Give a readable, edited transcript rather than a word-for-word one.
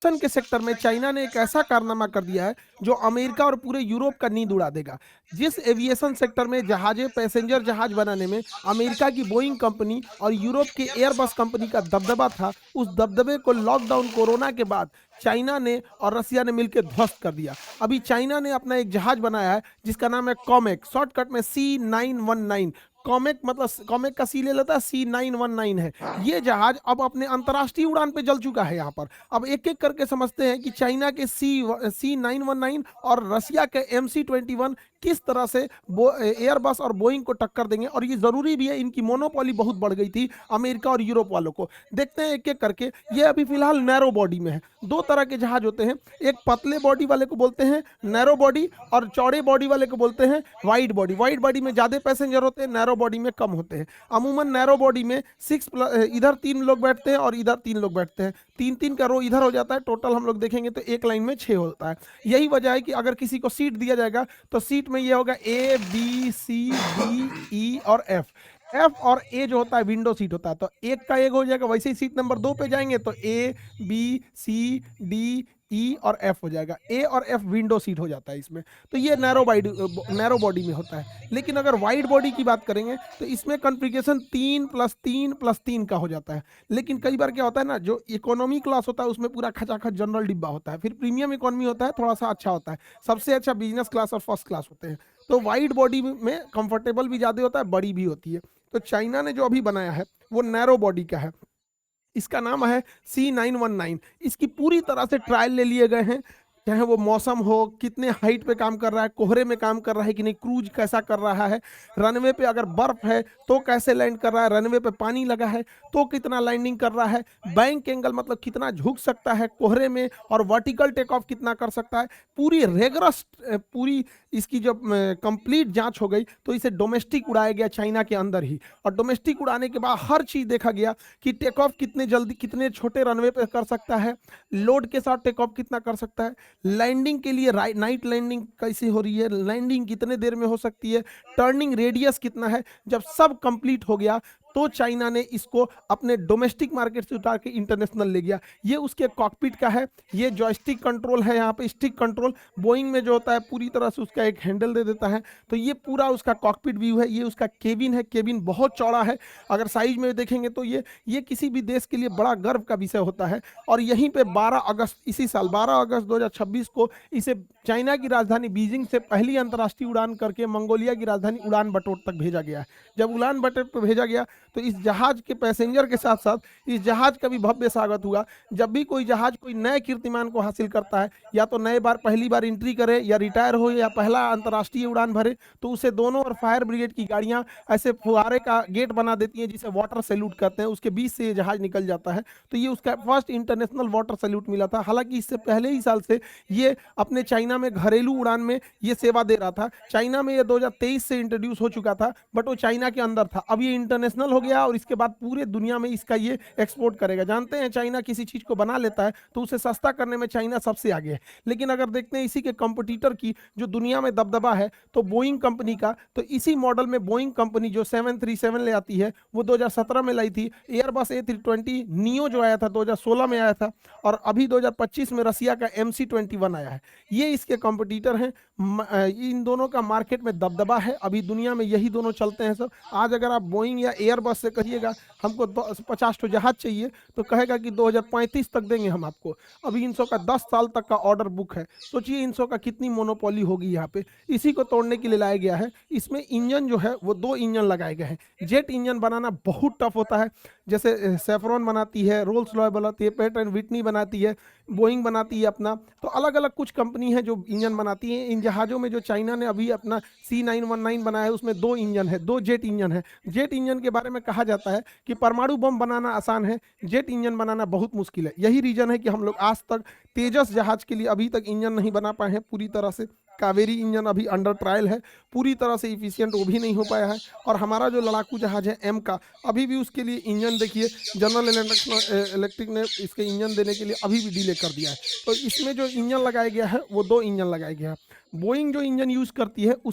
के सेक्टर में चाइना ने एक ऐसा कारनामा कर दिया है जो अमेरिका और पूरे यूरोप का नींद उड़ा देगा। जिस एविएशन सेक्टर में जहाजें पैसेंजर जहाज बनाने में अमेरिका की बोइंग कंपनी और यूरोप की एयरबस कंपनी का दबदबा था, उस दबदबे को लॉकडाउन कोरोना के बाद चाइना ने और रसिया ने मिलकर ध्वस्त कर दिया। अभी चाइना ने अपना एक जहाज बनाया है जिसका नाम है कॉमेक, शॉर्टकट में C919। कॉमेक मतलब कॉमेक का सी ले लेता है, C919 है। ये जहाज अब अपने अंतर्राष्ट्रीय उड़ान पे जल चुका है। यहाँ पर अब एक एक करके समझते हैं कि चाइना के C919 और रसिया के MC21 किस तरह से एयरबस और बोइंग को टक्कर देंगे। और ये जरूरी भी है, इनकी मोनोपोली बहुत बढ़ गई थी अमेरिका और यूरोप वालों को। देखते हैं एक एक करके। ये अभी फिलहाल नैरो बॉडी में है। दो तरह के जहाज होते हैं, एक पतले बॉडी वाले को बोलते हैं नैरो बॉडी, और चौड़े बॉडी वाले को बोलते हैं वाइड बॉडी। वाइड बॉडी में ज्यादा पैसेंजर होते हैं, नैरो बॉडी में कम होते हैं। अमूमन नैरो बॉडी में इधर 3 लोग बैठते हैं और इधर 3 लोग बैठते हैं। 3-3 का रो इधर हो जाता है। टोटल हम लोग देखेंगे तो एक लाइन में 6 होता है। यही वजह है कि अगर किसी को सीट दिया जाएगा तो सीट में ये होगा A B C D E और F और ए जो होता है विंडो सीट होता है। तो एक का एक हो जाएगा। वैसे ही सीट नंबर 2 पे जाएंगे तो A B C D E और F हो जाएगा। ए और एफ विंडो सीट हो जाता है इसमें। तो ये नैरो बॉडी में होता है। लेकिन अगर वाइड बॉडी की बात करेंगे तो इसमें कॉन्फ़िगरेशन 3+3+3 का हो जाता है। लेकिन कई बार क्या होता है ना, जो इकोनॉमी क्लास होता है उसमें पूरा खचाखच जनरल डिब्बा होता है। फिर प्रीमियम इकोनॉमी होता है, थोड़ा सा अच्छा होता है। सबसे अच्छा बिजनेस क्लास और फर्स्ट क्लास होते हैं। तो वाइड बॉडी में कंफर्टेबल भी ज़्यादा होता है, बड़ी भी होती है। तो चाइना ने जो अभी बनाया है वो नैरो बॉडी का है। इसका नाम है C919। इसकी पूरी तरह से ट्रायल ले लिए गए हैं, चाहे वो मौसम हो, कितने हाइट पे काम कर रहा है, कोहरे में काम कर रहा है कि नहीं, क्रूज कैसा कर रहा है, रनवे पे अगर बर्फ है तो कैसे लैंड कर रहा है, रनवे पे पानी लगा है तो कितना लैंडिंग कर रहा है, बैंक एंगल मतलब कितना झुक सकता है कोहरे में, और वर्टिकल टेक ऑफ कितना कर सकता है। पूरी रेगरस पूरी इसकी जब कंप्लीट जांच हो गई तो इसे डोमेस्टिक उड़ाया गया चाइना के अंदर ही। और डोमेस्टिक उड़ाने के बाद हर चीज देखा गया कि टेक ऑफ कितने जल्दी, कितने छोटे रनवे पे कर सकता है, लोड के साथ टेक ऑफ कितना कर सकता है, लैंडिंग के लिए नाइट लैंडिंग कैसी हो रही है, लैंडिंग कितने देर में हो सकती है, टर्निंग रेडियस कितना है। जब सब कंप्लीट हो गया तो चाइना ने इसको अपने डोमेस्टिक मार्केट से उतार के इंटरनेशनल ले गया। ये उसके कॉकपिट का है। ये जॉयस्टिक कंट्रोल है, यहाँ पे स्टिक कंट्रोल। बोइंग में जो होता है पूरी तरह से उसका एक हैंडल दे देता है। तो ये पूरा उसका कॉकपिट व्यू है। ये उसका केबिन है। केबिन बहुत चौड़ा है। अगर साइज में देखेंगे तो ये किसी भी देश के लिए बड़ा गर्व का विषय होता है। और यहीं पे 12 अगस्त इसी साल 12 अगस्त 2026 को इसे चाइना की राजधानी बीजिंग से पहली अंतर्राष्ट्रीय उड़ान करके मंगोलिया की राजधानी उड़ान बटोर तक भेजा गया है। जब उड़ान बटोर पर भेजा गया तो इस जहाज के पैसेंजर के साथ साथ इस जहाज का भी भव्य स्वागत हुआ। जब भी कोई जहाज कोई नए कीर्तिमान को हासिल करता है, या तो नए बार पहली बार एंट्री करे, या रिटायर हो, या पहला अंतर्राष्ट्रीय उड़ान भरे, तो उसे दोनों और फायर ब्रिगेड की गाड़ियां ऐसे फुहारे का गेट बना देती हैं जिसे वाटर सैल्यूट कहते हैं। उसके बीच से ये जहाज निकल जाता है। तो ये उसका फर्स्ट इंटरनेशनल वाटर सैल्यूट मिला था। हालांकि इससे पहले ही साल से ये अपने चाइना में घरेलू उड़ान में ये सेवा दे रहा था। चाइना में ये 2023 से इंट्रोड्यूस हो चुका था, बट वो चाइना के अंदर था। अब ये इंटरनेशनल हो गया और इसके बाद पूरे दुनिया में इसका ये एक्सपोर्ट करेगा। जानते हैं चाइना किसी चीज को बना लेता है तो उसे सस्ता करने में चाइना सबसे आगे है। लेकिन अगर देखते हैं इसी के कंपटीटर की जो दुनिया में दबदबा है तो बोइंग कंपनी का, तो इसी मॉडल में बोइंग कंपनी जो 737 ले आती है वो 2017 में लाई थी। एयरबस A320 नियो जो आया था 2016 में आया था। और अभी 2025 में रसिया का MC21 आया है। ये इसके कंपटीटर हैं। इन दोनों का मार्केट में दबदबा है। अभी दुनिया में यही दोनों चलते हैं सब। आज अगर आप बोइंग या एयरबस से कहिएगा हमको 50 तो जहाज चाहिए तो कहेगा कि 2035 तक देंगे हम आपको। अभी इन का 10 साल तक का ऑर्डर बुक है। सोचिए इन का कितनी मोनोपोली होगी यहाँ पे। इसी को तोड़ने के लिए लाया गया है। इसमें इंजन जो है वो 2 इंजन लगाए गए हैं। जेट इंजन बनाना बहुत टफ होता है। जैसे सेफ्रॉन बनाती है, रोल्स रॉय बनाती है, पैट एंड विटनी बनाती है, बोइंग बनाती है अपना। तो अलग अलग कुछ कंपनी है जो इंजन बनाती है। इन जहाज़ों में जो चाइना ने अभी अपना C919 बनाया है उसमें 2 इंजन है, 2 जेट इंजन है। जेट इंजन के बारे में कहा जाता है कि परमाणु बम बनाना आसान है, जेट इंजन बनाना बहुत मुश्किल है। यही रीजन है कि हम लोग आज तक तेजस जहाज के लिए अभी तक इंजन नहीं बना पाए हैं पूरी तरह से। कावेरी इंजन अभी अंडर ट्रायल है, पूरी तरह से इफिशियंट वो भी नहीं हो पाया है। और हमारा जो लड़ाकू जहाज है M का, अभी भी उसके लिए इंजन देखिए जनरल इलेक्ट्रिक ने इसके इंजन देने के लिए अभी भी डिले कर दिया है। तो इसमें जो इंजन लगाया गया है वो 2 इंजन लगाया गया है। बोइंग जो इंजन यूज करती है उस